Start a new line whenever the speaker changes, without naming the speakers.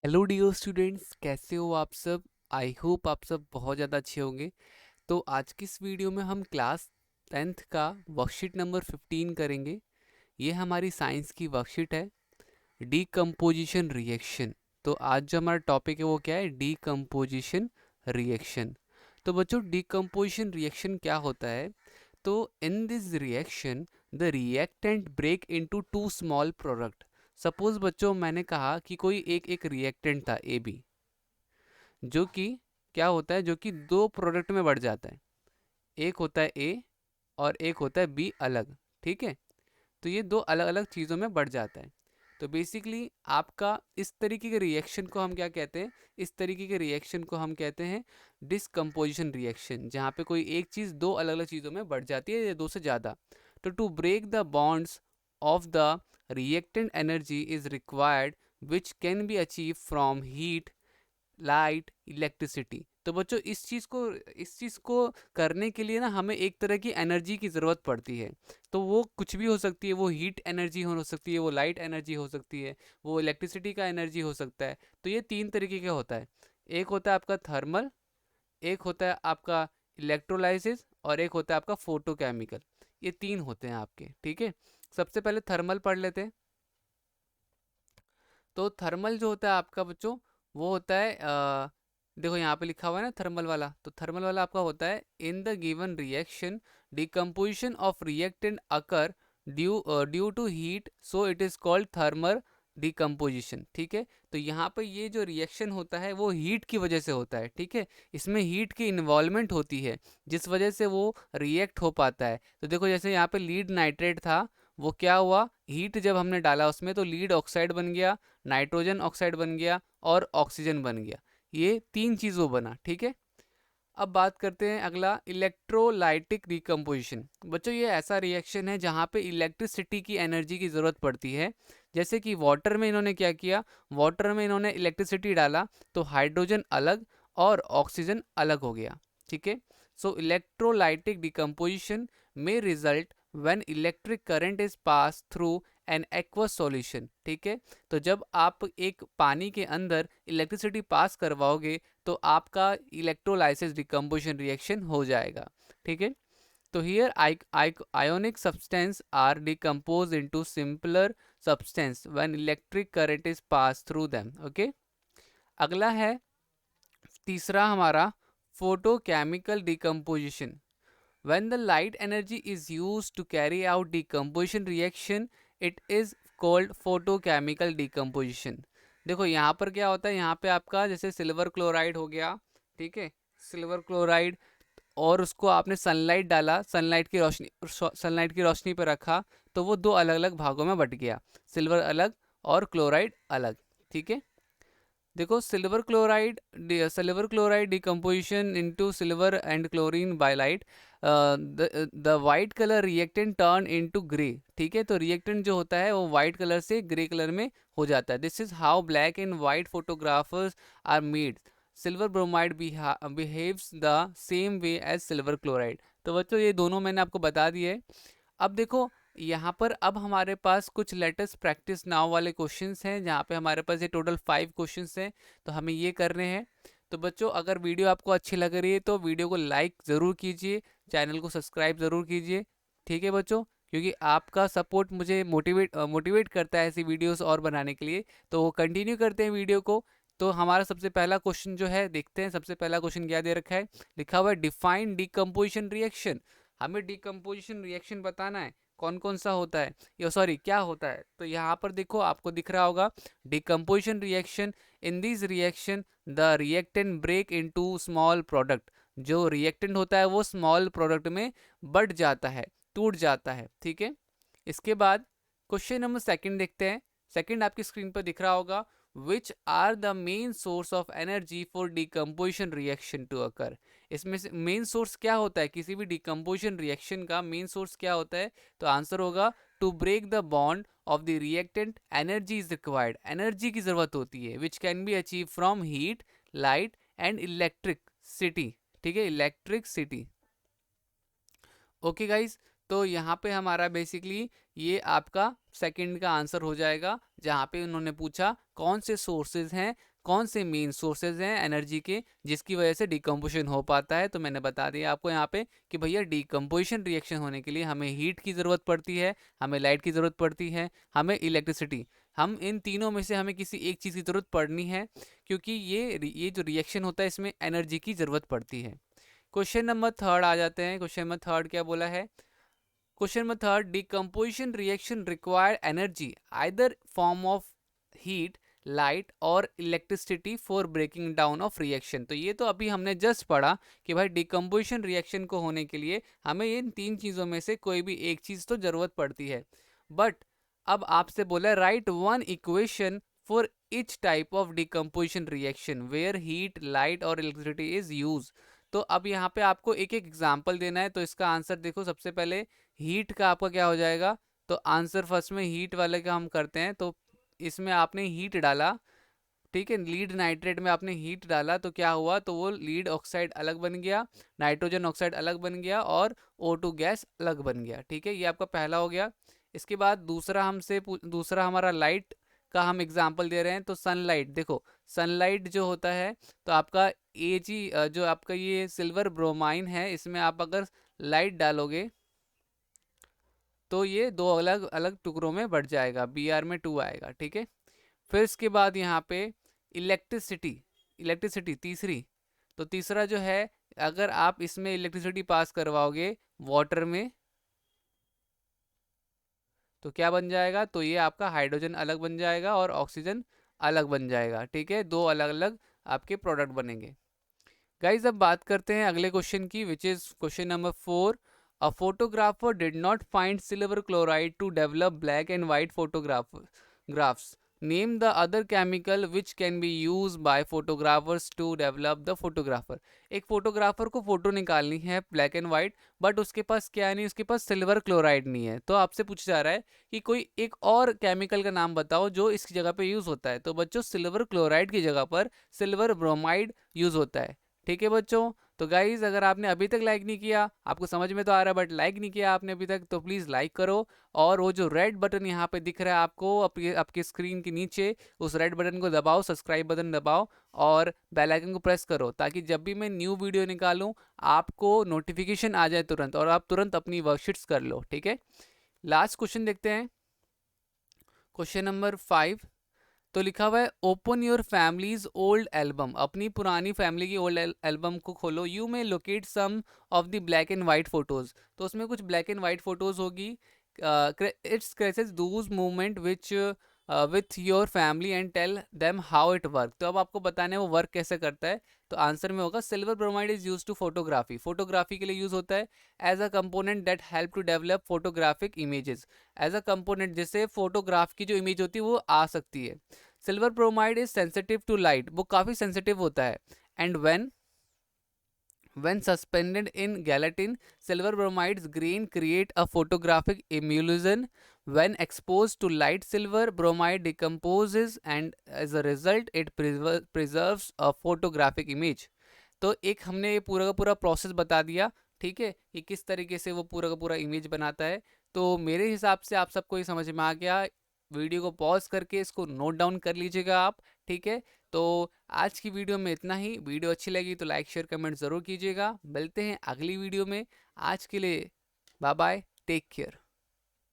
Hello dear students, कैसे हो आप सब। आई होप आप सब बहुत ज़्यादा अच्छे होंगे। तो आज की इस वीडियो में हम क्लास 10th का वर्कशीट नंबर 15 करेंगे। ये हमारी साइंस की वर्कशीट है, डीकम्पोजिशन रिएक्शन। तो आज जो हमारा टॉपिक है वो क्या है, डीकम्पोजिशन रिएक्शन। तो बच्चों, डीकम्पोजिशन रिएक्शन क्या होता है। तो in this reaction the reactant break into two small product. Suppose बच्चों, मैंने कहा कि कोई एक रिएक्टेंट था ए बी, जो कि क्या होता है, जो कि दो प्रोडक्ट में बढ़ जाता है। एक होता है ए और एक होता है बी अलग। ठीक है, तो ये दो अलग अलग चीज़ों में बढ़ जाता है। तो बेसिकली आपका इस तरीके के रिएक्शन को हम क्या कहते हैं, इस तरीके के रिएक्शन को हम कहते हैं डिस्कम्पोजिशन रिएक्शन, जहाँ पे कोई एक चीज़ दो अलग अलग चीज़ों में बढ़ जाती है या दो से ज़्यादा। तो to break the bonds of the reactant energy is required which can be achieve from heat, light, electricity. तो बच्चों, इस चीज़ को करने के लिए ना हमें एक तरह की एनर्जी की ज़रूरत पड़ती है। तो वो कुछ भी हो सकती है, वो हीट एनर्जी हो सकती है, वो लाइट एनर्जी हो सकती है, वो इलेक्ट्रिसिटी का एनर्जी हो सकता है। तो ये तीन तरीके का होता है। एक होता है आपका थर्मल, एक होता है आपका इलेक्ट्रोलाइसिस, और एक होता है आपका फोटोकेमिकल। ये तीन होते हैं आपके। ठीक है, सबसे पहले थर्मल पढ़ लेते हैं। तो थर्मल जो होता है आपका बच्चों, वो होता है देखो यहाँ पे लिखा हुआ है ना थर्मल वाला। तो थर्मल वाला आपका होता है in the given reaction decomposition of reactant occur due to heat, so it is called thermal decomposition. ठीक है, तो यहाँ पे ये जो रिएक्शन होता है वो हीट की वजह से होता है। ठीक है, इसमें हीट की इन्वॉल्वमेंट होती है, जिस वजह से वो रिएक्ट हो पाता है। तो देखो, जैसे यहाँ पे लीड नाइट्रेट था, वो क्या हुआ, हीट जब हमने डाला उसमें तो लीड ऑक्साइड बन गया, नाइट्रोजन ऑक्साइड बन गया और ऑक्सीजन बन गया। ये तीन चीज़ वो बना। ठीक है, अब बात करते हैं अगला, इलेक्ट्रोलाइटिक डिकम्पोजिशन। बच्चों, ये ऐसा रिएक्शन है जहाँ पे इलेक्ट्रिसिटी की एनर्जी की ज़रूरत पड़ती है। जैसे कि वाटर में इन्होंने क्या किया, वाटर में इन्होंने इलेक्ट्रिसिटी डाला तो हाइड्रोजन अलग और ऑक्सीजन अलग हो गया। ठीक है, सो इलेक्ट्रोलाइटिक डिकम्पोजिशन में result when electric current is pass through an aqueous solution. ठीक है, तो जब आप एक पानी के अंदर इलेक्ट्रिसिटी पास करवाओगे तो आपका इलेक्ट्रोलाइसिस डिकम्पोजिशन रिएक्शन हो जाएगा। ठीक है, तो here ionic substance are decomposed into simpler substance when electric current is passed through them. Okay, अगला है तीसरा हमारा, photochemical decomposition. When the light energy is used to carry out decomposition reaction, it is called photochemical decomposition. देखो यहाँ पर क्या होता है, यहाँ पे आपका जैसे सिल्वर क्लोराइड हो गया। ठीक है, सिल्वर क्लोराइड, और उसको आपने सनलाइट डाला, सनलाइट की रोशनी पर रखा, तो वो दो अलग अलग भागों में बट गया, सिल्वर अलग और क्लोराइड अलग। ठीक है, देखो silver chloride decomposition into silver and chlorine by light, the white colour reactant turn into grey. ठीक है, तो रिएक्टेंट जो होता है वो वाइट कलर से ग्रे कलर में हो जाता है। This is how black and white photographers are made. Silver bromide behaves the same way as silver chloride. तो बच्चों, ये दोनों मैंने आपको बता दिए। अब देखो यहाँ पर, अब हमारे पास कुछ लेटेस्ट प्रैक्टिस नाउ वाले क्वेश्चंस हैं, जहाँ पे हमारे पास ये टोटल 5 क्वेश्चंस हैं, तो हमें ये करने हैं। तो बच्चों, अगर वीडियो आपको अच्छी लग रही है तो वीडियो को लाइक ज़रूर कीजिए, चैनल को सब्सक्राइब ज़रूर कीजिए। ठीक है बच्चों, क्योंकि आपका सपोर्ट मुझे मोटिवेट करता है ऐसी वीडियोस और बनाने के लिए। तो कंटिन्यू करते हैं वीडियो को। तो हमारा सबसे पहला क्वेश्चन जो है, देखते हैं सबसे पहला क्वेश्चन क्या दे रखा है। लिखा हुआ है डिफाइन डिकम्पोजिशन रिएक्शन। हमें डिकम्पोजिशन रिएक्शन बताना है, कौन कौन सा होता है, ये सॉरी क्या होता है। तो यहाँ पर देखो, आपको दिख रहा होगा decomposition reaction. In this reaction the reactant break into small product. जो रिएक्टेंट होता है वो स्मॉल प्रोडक्ट में बढ़ जाता है, टूट जाता है। ठीक है, इसके बाद क्वेश्चन नंबर सेकंड देखते हैं। सेकंड आपकी स्क्रीन पर दिख रहा होगा, which are the main source of energy for decomposition reaction to occur. इसमें से मेन सोर्स क्या होता है, किसी भी डिकम्पोजिशन रिएक्शन का मेन सोर्स क्या होता है। तो आंसर होगा to break the bond of the reactant energy is required. Energy की जरूरत होती है which can be achieve from heat, light and electricity. ठीक है, इलेक्ट्रिक सिटी। ओके गाइज, तो यहाँ पे हमारा बेसिकली ये आपका सेकंड का आंसर हो जाएगा, जहाँ पे उन्होंने पूछा कौन से सोर्सेज हैं कौन से मेन सोर्सेज हैं एनर्जी के जिसकी वजह से डिकम्पोजिशन हो पाता है। तो मैंने बता दिया आपको यहाँ पे कि भैया डिकम्पोजिशन रिएक्शन होने के लिए हमें हीट की ज़रूरत पड़ती है, हमें लाइट की ज़रूरत पड़ती है, हमें इलेक्ट्रिसिटी, हम इन तीनों में से हमें किसी एक चीज़ की ज़रूरत पड़नी है, क्योंकि ये जो रिएक्शन होता है इसमें एनर्जी की ज़रूरत पड़ती है। क्वेश्चन नंबर थर्ड आ जाते हैं। क्वेश्चन नंबर थर्ड क्या बोला है? Question number third, decomposition reaction require energy either form of heat, light और electricity for breaking down of reaction. तो ये तो अभी हमने जस्ट पढ़ा कि भाई डिकम्पोजिशन रिएक्शन को होने के लिए हमें इन तीन चीज़ों में से कोई भी एक चीज़ तो ज़रूरत पड़ती है। बट अब आपसे बोला write one equation for each type of decomposition reaction where heat, light और इलेक्ट्रिसिटी इज यूज। तो अब यहाँ पे आपको एक एक एग्जाम्पल देना है। तो इसका आंसर देखो, सबसे पहले हीट का आपका क्या हो जाएगा? तो आंसर फर्स्ट में हीट वाले का हम करते हैं। तो इसमें आपने हीट डाला, ठीक है, लीड नाइट्रेट में आपने हीट डाला तो क्या हुआ? तो वो लीड ऑक्साइड अलग बन गया, नाइट्रोजन ऑक्साइड अलग बन गया और O2 गैस अलग बन गया। ठीक है, ये आपका पहला हो गया। इसके बाद दूसरा हमारा लाइट का हम एग्जाम्पल दे रहे हैं। तो सनलाइट, देखो सनलाइट जो होता है तो आपका जो आपका ये सिल्वर ब्रोमाइन है, इसमें आप अगर लाइट डालोगे तो ये दो अलग अलग टुकड़ों में बढ़ जाएगा, Br में 2 आएगा। ठीक है, फिर इसके बाद यहाँ पे इलेक्ट्रिसिटी तीसरी। तो तीसरा जो है, अगर आप इसमें इलेक्ट्रिसिटी पास करवाओगे वाटर में तो क्या बन जाएगा? तो ये आपका हाइड्रोजन अलग बन जाएगा और ऑक्सीजन अलग बन जाएगा। ठीक है, दो अलग अलग आपके प्रोडक्ट बनेंगे। गाइज अब बात करते हैं अगले क्वेश्चन की, which is question number 4। A photographer did not find silver chloride to develop black and white graphs. Name the other chemical which can be use by photographers to develop the photographer. एक photographer को photo निकालनी है black and white, but उसके पास क्या नहीं, उसके पास silver chloride नहीं है। तो आपसे पूछा जा रहा है कि कोई एक और केमिकल का नाम बताओ जो इसकी जगह पे यूज होता है। तो बच्चों सिल्वर क्लोराइड की जगह पर सिल्वर ब्रोमाइड यूज होता है। ठीक है बच्चों, तो गाइज अगर आपने अभी तक लाइक नहीं किया, आपको समझ में तो आ रहा है बट लाइक नहीं किया आपने अभी तक, तो प्लीज़ लाइक करो। और वो जो रेड बटन यहाँ पे दिख रहा है आपको आपके स्क्रीन के नीचे, उस रेड बटन को दबाओ, सब्सक्राइब बटन दबाओ और बेल आइकन को प्रेस करो, ताकि जब भी मैं न्यू वीडियो निकालूं आपको नोटिफिकेशन आ जाए तुरंत और आप तुरंत अपनी वर्कशीट्स कर लो। ठीक है, लास्ट क्वेश्चन देखते हैं, क्वेश्चन नंबर 5। तो लिखा हुआ है open your families old album. अपनी पुरानी फैमिली की ओल्ड एल्बम को खोलो। यू में locate some of the black and white photos. तो उसमें कुछ ब्लैक एंड वाइट फोटोज होगी। It's creases those movement which with your family and tell them how it work. तो अब आपको बताना है वो वर्क कैसे करता है। तो आंसर में होगा silver bromide is use to photography. Photography के लिए यूज होता है as a component that help to develop photographic images. As a component, जिससे फोटोग्राफ की जो इमेज होती है वो आ सकती है। Silver bromide is sensitive to light, वो काफ़ी सेंसिटिव होता है। And when suspended in gelatin, silver bromide's grain create a photographic emulsion. When exposed to light, silver bromide decomposes and as a result it preserves a photographic image. तो एक हमने ये पूरा का पूरा प्रोसेस बता दिया, ठीक है, कि किस तरीके से वो पूरा का पूरा इमेज बनाता है। तो मेरे हिसाब से आप सबको ये समझ में आ गया। वीडियो को पॉज करके इसको नोट डाउन कर लीजिएगा आप। ठीक है, तो आज की वीडियो में इतना ही। वीडियो अच्छी लगी तो लाइक शेयर कमेंट ज़रूर कीजिएगा। मिलते हैं अगली वीडियो में। आज के लिए बाय बाय, टेक केयर।